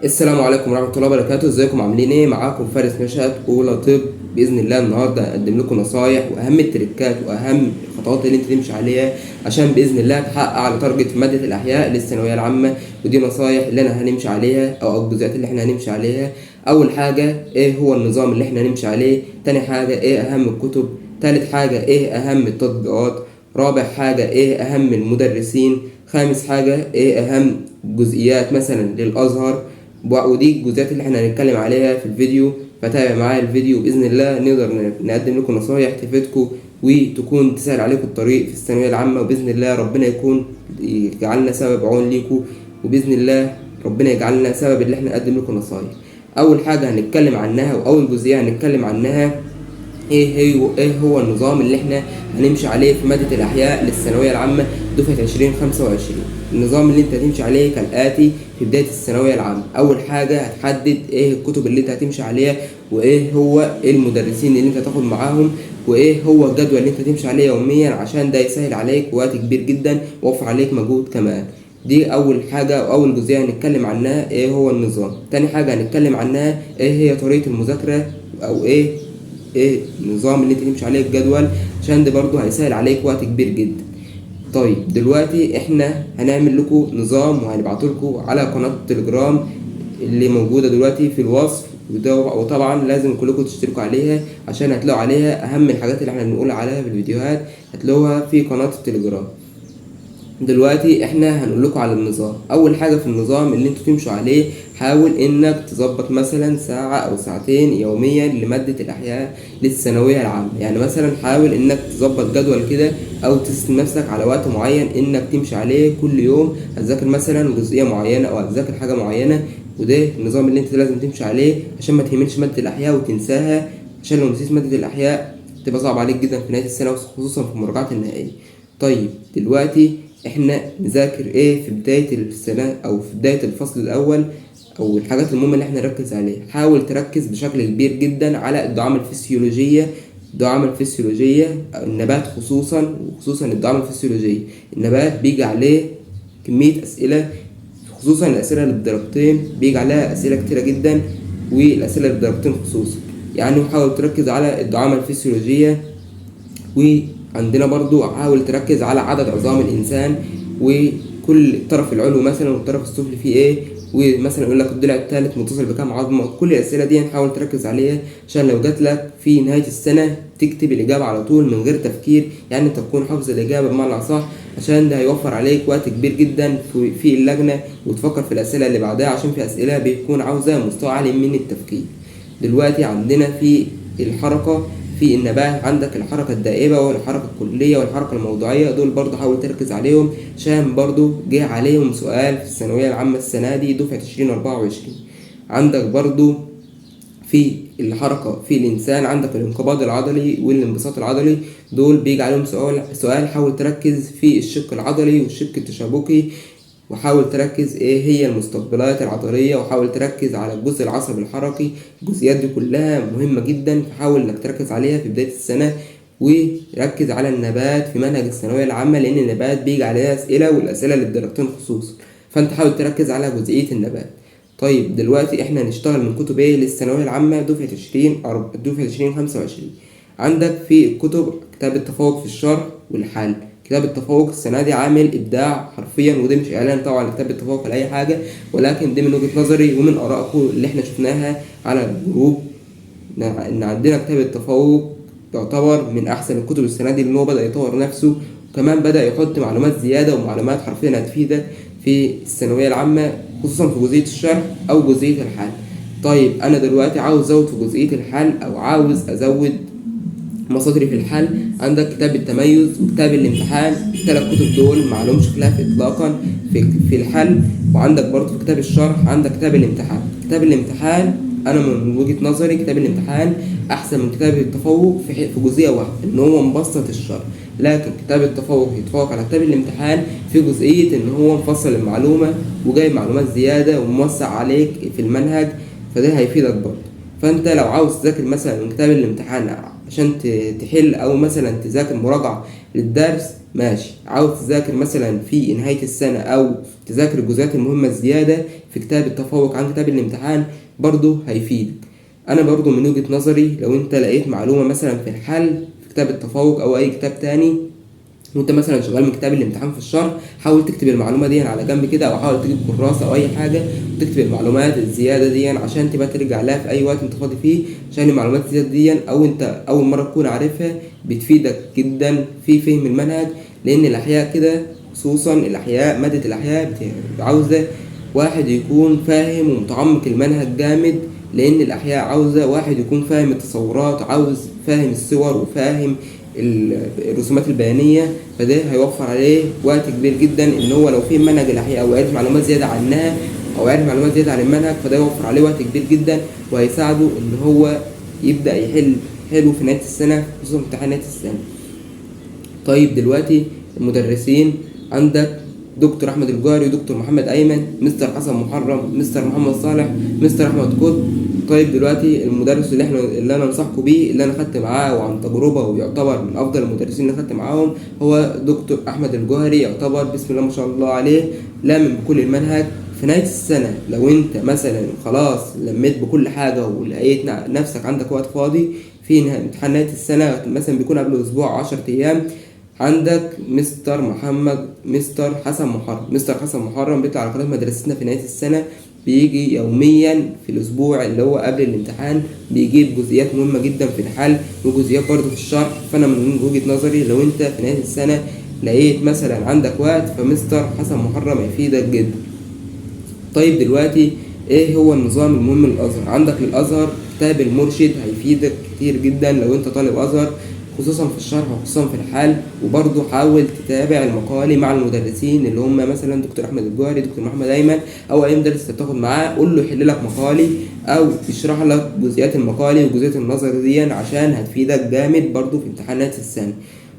السلام عليكم ورحمة الله وبركاته. ازيكم عاملين ايه؟ معاكم فارس نشأت اولى طب. باذن الله النهارده هقدم لكم نصايح واهم التريكات واهم الخطوات اللي انت تمشي عليها عشان باذن الله تحقق على تارجت في ماده الاحياء للثانويه العامه. ودي نصايح اللي انا هنمشي عليها او الجزئيات اللي احنا هنمشي عليها. اول حاجه ايه هو النظام اللي احنا هنمشي عليه، تاني حاجه ايه اهم الكتب، تالت حاجه ايه اهم التطبيقات، رابع حاجه ايه اهم المدرسين، خامس حاجه ايه اهم جزئيات مثلا للازهر. ودي الجزئيات اللي احنا هنتكلم عليها في الفيديو. فتابع معايا الفيديو باذن الله نقدر نقدم لكم نصايح تفيدكم وتكون تسهل عليكم الطريق في الثانويه العامه، وباذن الله ربنا يكون يجعلنا سبب عون ليكم، وباذن الله ربنا يجعلنا سبب اللي احنا نقدم لكم نصايح. اول حاجه هنتكلم عنها واول جزئيه هنتكلم عنها ايه هو النظام اللي احنا هنمشي عليه في مادة الأحياء للثانوية العامة دفعة 2025. النظام اللي انت هتمشي عليه كالآتي في بداية الثانوية العامة. أول حاجة هتحدد ايه الكتب اللي انت هتمشي عليها، وايه هو المدرسين اللي انت هتاخد معاهم، وايه هو الجدول اللي انت هتمشي عليه يوميا، عشان ده يسهل عليك وقت كبير جدا ويوفر عليك مجهود كمان. دي اول حاجه واول جزئيه هنتكلم عنها ايه هو النظام. تاني حاجه هنتكلم عنها ايه هي طريقه المذاكره، او ايه النظام اللي انت تمشي عليه الجدول، عشان ده برضو هيسهل عليك وقت كبير جدا. طيب دلوقتي احنا هنعمل لكم نظام وهنبعته لكم على قناه التليجرام اللي موجوده دلوقتي في الوصف، وطبعا لازم كلكم تشتركوا عليها عشان هتلاقوا عليها اهم الحاجات اللي احنا بنقول عليها في الفيديوهات، هتلاقوها في قناه التليجرام. دلوقتي احنا هنقول لكم على النظام. اول حاجه في النظام اللي انتوا تمشوا عليه، حاول انك تظبط مثلا ساعه او ساعتين يوميا لماده الاحياء للثانويه العامه. يعني مثلا حاول انك تظبط جدول كده او تسيب نفسك على وقت معين انك تمشي عليه كل يوم، هتذاكر مثلا جزئيه معينه او هتذاكر حاجه معينه. وده النظام اللي انت لازم تمشي عليه عشان ما تهملش ماده الاحياء وتنساها، عشان لو نسيت ماده الاحياء تبقى صعب عليك جدا في نهايه السنه وخصوصا في المراجعات النهائيه. طيب دلوقتي احنا نذاكر ايه في بداية السنة او في بداية الفصل الاول، او الحاجات المهمة اللي احنا نركز عليها. حاول تركز بشكل كبير جدا على الدعامة الفسيولوجية. الدعامة الفسيولوجية النبات خصوصا، وخصوصا الدعامة الفسيولوجية. النبات بيجي عليه كمية اسئلة، خصوصا الاسئلة اللي بدرجتين بيجي عليها اسئلة كتيرة جدا، والاسئلة اللي بدرجتين خصوصا. يعني حاول تركز على الدعامة الفسيولوجية. وعندنا برضو حاول تركز على عدد عظام الإنسان، وكل الطرف العلوي مثلا والطرف السفلي فيه ايه، ومثلا يقول لك الضلع الثالث متصل بكام عظمة. كل الأسئلة دي حاول تركز عليها عشان لو جات لك في نهاية السنة تكتب الإجابة على طول من غير تفكير، يعني انت تكون حافظ الإجابة بمعنى صح، عشان ده هيوفر عليك وقت كبير جدا في اللجنة وتفكر في الأسئلة اللي بعدها، عشان في أسئلة بيكون عاوزة مستوى عالي من التفكير. دلوقتي عندنا في الحركة في النبات، عندك الحركة الدائبة والحركة الكلية والحركة الموضوعية. دول برضه حاول تركز عليهم عشان برضه جه عليهم سؤال في الثانوية العامة السنة دي دفعة 2024. عندك برضه في الحركة في الإنسان عندك الانقباض العضلي والانبساط العضلي. دول بيجي عليهم سؤال حاول تركز في الشق العضلي والشق التشابكي، وحاول تركز ايه هي المستقبلات العضلية، وحاول تركز على الجزء العصبي الحركي. الجزئيات دي كلها مهمة جدا، فحاول انك تركز عليها في بداية السنة. وركز على النبات في منهج الثانوية العامة، لان النبات بيجي عليها اسئلة والاسئلة اللي بدرجتين خصوصا، فانت حاول تركز على جزئية النبات. طيب دلوقتي احنا هنشتغل من كتب ايه للثانوية العامة دفعة 2025. عندك في الكتب كتاب التفوق في الشرح والحل. كتاب التفوق السنة دي عامل إبداع حرفيا، وده مش إعلان طبعا لكتاب التفوق ولا أي حاجة، ولكن دي من وجهة نظري ومن آرائكم اللي احنا شفناها على الجروب، إن عندنا كتاب التفوق يعتبر من أحسن الكتب السنة دي، لأن هو بدأ يطور نفسه وكمان بدأ يحط معلومات زيادة ومعلومات حرفيا هتفيدك في الثانوية العامة، خصوصا في جزئية الشرح أو جزئية الحل. طيب أنا دلوقتي عاوز أزود في جزئية الحل أو عاوز أزود مصادري في الحل. عندك كتاب التميز وكتاب الامتحان، الثلاث كتب دول معلومش خلاف اطلاقا في الحل. وعندك برضه في كتاب الشرح عندك كتاب الامتحان. كتاب الامتحان انا من وجهة نظري كتاب الامتحان احسن من كتاب التفوق في جزئية واحدة، ان هو مبسط الشرح، لكن كتاب التفوق يتفوق على كتاب الامتحان في جزئية ان هو مفصل المعلومة وجايب معلومات زيادة وموسع عليك في المنهج، فده هيفيدك برضه. فانت لو عاوز تذاكر مثلا من كتاب الامتحان عشان تحل، او مثلا تذاكر مراجعة للدرس ماشي. عاوز تذاكر مثلا في نهاية السنة او تذاكر الجزئيات المهمة الزيادة في كتاب التفوق عن كتاب الامتحان برضو هيفيدك. انا برضو من وجهة نظري لو انت لقيت معلومة مثلا في الحل في كتاب التفوق او اي كتاب تاني وانت مثلا شغال من كتاب الامتحان في الشرح، حاول تكتب المعلومه دي على جنب كده، او حاول تجيب كراسه او اي حاجه وتكتب المعلومات الزياده دي عشان تبقى ترجع لها في اي وقت انت فاضي فيه، عشان المعلومات الزياده دي او انت اول مره تكون عارفها بتفيدك جدا في فهم المنهج. لان الاحياء كده، خصوصا الاحياء، ماده الاحياء عاوزه واحد يكون فاهم ومتعمق المنهج جامد، لان الاحياء عاوزه واحد يكون فاهم التصورات، عاوز فاهم الصور وفاهم الرسومات البيانيه. فده هيوفر عليه وقت كبير جدا ان هو لو في منهج الاحياء او عرف معلومات زياده عنها او عرف معلومات زياده عن المنهج، فده يوفر عليه وقت كبير جدا وهيساعده ان هو يبدا يحل حلو في نهايه السنه، خصوصا امتحان نهايه السنه. طيب دلوقتي المدرسين عندك دكتور احمد الجوهري ودكتور محمد ايمن، مستر حسن محرم، مستر محمد صالح، مستر احمد قطب. طيب دلوقتي المدرس اللي انا انصحكم بيه، اللي انا خدت معاه وعن تجربه ويعتبر من افضل المدرسين اللي خدت معاهم، هو دكتور احمد الجوهري. يعتبر بسم الله ما شاء الله عليه لامم بكل المنهج. في نهايه السنه لو انت مثلا خلاص لميت بكل حاجه ولقيت نفسك عندك وقت فاضي في امتحان نهايه السنه، مثلا بيكون قبل اسبوع 10 ايام، عندك مستر حسن محرم. مستر حسن محرم بيطلع على قناة مدرستنا في نهاية السنة، بيجي يوميا في الأسبوع اللي هو قبل الامتحان، بيجيب جزئيات مهمة جدا في الحل وجزئيات برضه في الشرح. فأنا من وجهة نظري لو أنت في نهاية السنة لقيت مثلا عندك وقت، فمستر حسن محرم هيفيدك جدا. طيب دلوقتي ايه هو النظام المهم للأزهر؟ عندك للأزهر كتاب المرشد هيفيدك كتير جدا لو انت طالب أزهر، خصوصا في الشرح وخصوصا في الحل. وبرضه حاول تتابع المقالي مع المدرسين اللي هم مثلا دكتور احمد الجوهري، دكتور محمد ايمن، او اي مدرس بتاخد معاه، قول له يحل لك مقالي او يشرح لك جزئيات المقالي وجزئيات النظر دي عشان هتفيدك جامد برضه في امتحانات السنه.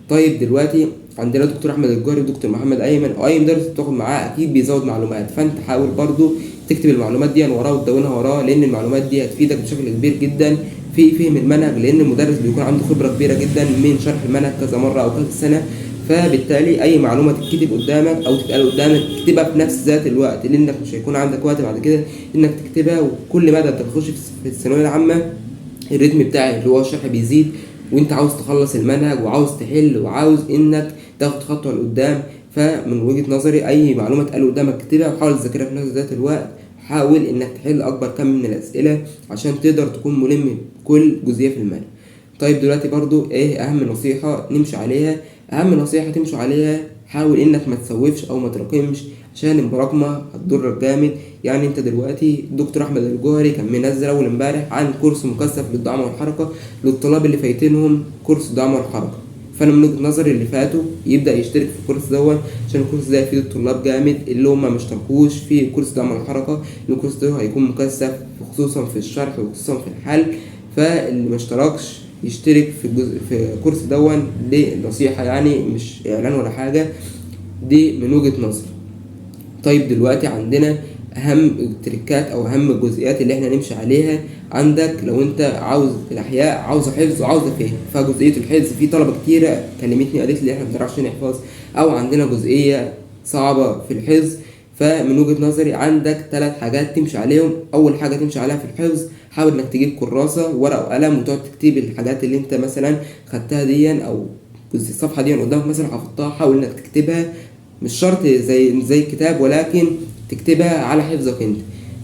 طيب دلوقتي عندنا دكتور احمد الجوهري ودكتور محمد ايمن او اي مدرس بتاخد معاه اكيد بيزود معلومات، فانت حاول برضه تكتب المعلومات دي وراه وتدونها وراه، لان المعلومات دي هتفيدك بشكل كبير جدا في فهم المنهج، لان المدرس بيكون عنده خبره كبيره جدا من شرح المنهج كذا مره او كذا سنه. فبالتالي اي معلومه تتكتب قدامك او تتقال قدامك تكتبها في نفس ذات الوقت، لانك مش هيكون عندك وقت بعد كده انك تكتبها. وكل مدى انت بتخش في الثانويه العامه الريتم بتاعي اللي هو الشرح بيزيد، وانت عاوز تخلص المنهج وعاوز تحل وعاوز انك تاخد خطوه لقدام. فمن وجهه نظري اي معلومه تقال قدامك اكتبها وحاول تذاكرها في نفس ذات الوقت. حاول انك تحل اكبر كم من الاسئله عشان تقدر تكون ملم بكل جزئيه في المنهج. طيب دلوقتي برضو ايه اهم نصيحه نمشي عليها؟ اهم نصيحه تمشي عليها حاول انك ما تسوفش او ما تراكمش، عشان المراكمه هتضرك جامد. يعني انت دلوقتي دكتور احمد الجوهري كان منزل اول امبارح عن كورس مكثف للدعم والحركه للطلاب اللي فايتينهم كورس الدعم والحركه، فانا من وجهه نظري اللي فاتوا يبدا يشترك في الكورس دوت، عشان الكورس ده يفيد الطلاب جامد اللي هم ما اشتركوش في كورس دعم الحركه. الكورس ده هيكون مكثف خصوصا في الشرح وخصوصا في الحل، فاللي ما اشتركش يشترك في في كورس دون. دي نصيحه يعني مش اعلان ولا حاجه، دي من وجهه نظري. طيب دلوقتي عندنا اهم التريكات او اهم الجزئيات اللي احنا نمشي عليها. عندك لو انت عاوز الاحياء عاوز حفظ وعاوز فهم، فجزئيه الحفظ في طلبه كتيره كلمتني قالت لي احنا ما بنعرفش نحفظ او عندنا جزئيه صعبه في الحفظ. فمن وجهه نظري عندك 3 حاجات تمشي عليهم. اول حاجه تمشي عليها في الحفظ، حاول انك تجيب كراسه ورقه وقلم وتقعد تكتب الحاجات اللي انت مثلا خدتها دي او الصفحه دي قدامك مثلا حفظتها، حاول انك تكتبها، مش شرط زي الكتاب ولكن تكتبها على حفظك انت.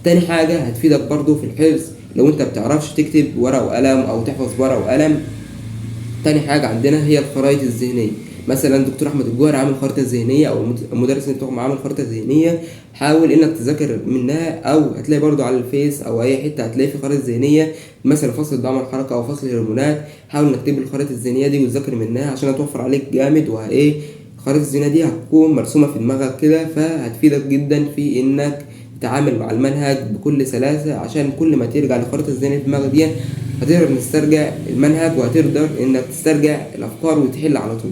تاني حاجة هتفيدك برضو في الحفظ لو انت بتعرفش تكتب ورقة وقلم او تحفظ ورقة وقلم. تاني حاجة عندنا هي الخرائط الذهنية. مثلا دكتور احمد الجوهري عامل خريطة ذهنية او المدرس اللي بتاخد معاه عامل خريطة ذهنية، حاول انك تذاكر منها، او هتلاقي برضو على الفيس او اي حتة هتلاقي في خرائط ذهنية مثلا فصل الدعم الحركة او فصل الهرمونات. حاول انك تكتب الخرائط الذهنية دي وتذاكر منها عشان هتوفر عليك جامد. خريطة الذهنية دي هتكون مرسومة في دماغك كده، فهتفيدك جدا في انك تتعامل مع المنهج بكل سلاسة، عشان كل ما ترجع لخريطة الذهنية في دماغك دي هتقدر تسترجع المنهج وهتقدر انك تسترجع الافكار وتحل على طول.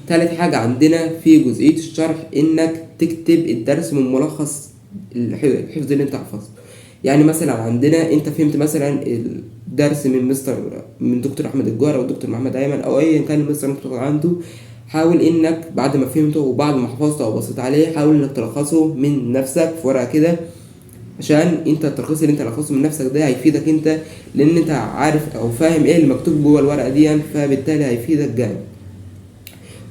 تالت حاجة عندنا في جزئية الشرح انك تكتب الدرس من ملخص الحفظ اللي انت حفظته. يعني مثلا عندنا انت فهمت مثلا درس من دكتور احمد الجوهر او دكتور محمد ايمن او ايا كان المستر انت بتاخد عنده، حاول انك بعد ما فهمته وبعد ما حفظته او بصيت عليه حاول انك تلخصه من نفسك في ورقه كده، عشان انت التلخيص اللي انت لخصه من نفسك ده هيفيدك انت، لان انت عارف او فاهم ايه اللي مكتوب جوه الورقه دي، فبالتالي هيفيدك جامد.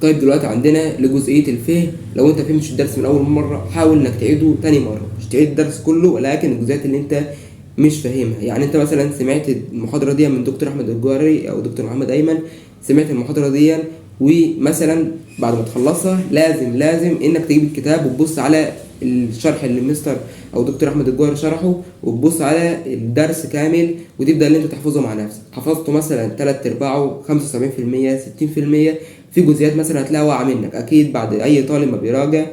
طيب دلوقتي عندنا لجزئيه الفهم، لو انت فهمتش الدرس من اول مره حاول انك تعيده تاني مره، مش تعيد الدرس كله ولكن الجزئيات اللي انت مش فاهمها. يعني انت مثلا سمعت المحاضره دي من دكتور احمد الجوهري او دكتور محمد ايمن، سمعت المحاضره دي ومثلا بعد ما تخلصها لازم انك تجيب الكتاب وتبص على الشرح اللي مستر او دكتور احمد الجوهري شرحه، وتبص على الدرس كامل وتبدا ان انت تحفظه مع نفسك. حفظته مثلا 3/4 75% 60%، في جزئيات مثلا هتلاقيها واقعه منك اكيد بعد اي طالب ما بيراجع.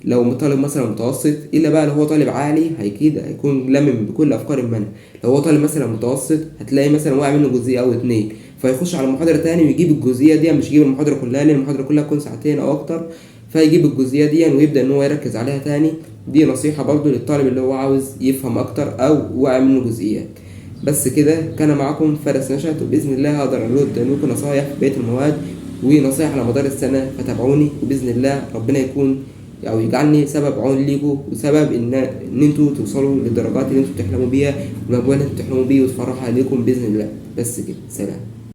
لو طالب مثلا متوسط، الا بقى لو هو طالب عالي اكيد هيكون لمم بكل افكار المنهج. لو هو طالب مثلا متوسط هتلاقي مثلا واقع منه جزئيه او اتنين، فيخش على محاضره تاني ويجيب الجزئيه دي، مش يجيب المحاضره كلها لان المحاضره كلها تكون ساعتين او اكتر، فيجيب الجزئيه دي ويبدا ان هو يركز عليها تاني. دي نصيحه برضو للطالب اللي هو عاوز يفهم اكتر او واقع منه جزئيات. بس كده كان معكم فارس نشأت، وباذن الله هقدر ارد لكم نصايح في بقيه المواد ونصايح على مدار السنه، فتابعوني وباذن الله ربنا يكون او يجعلني سبب عون ليكم وسبب ان انتوا توصلوا للدرجات اللي انتوا بتحلموا بيها والمجموع اللي انتوا بتحلموا بيه وتفرحوا عليكم باذن الله. بس كده، سلام.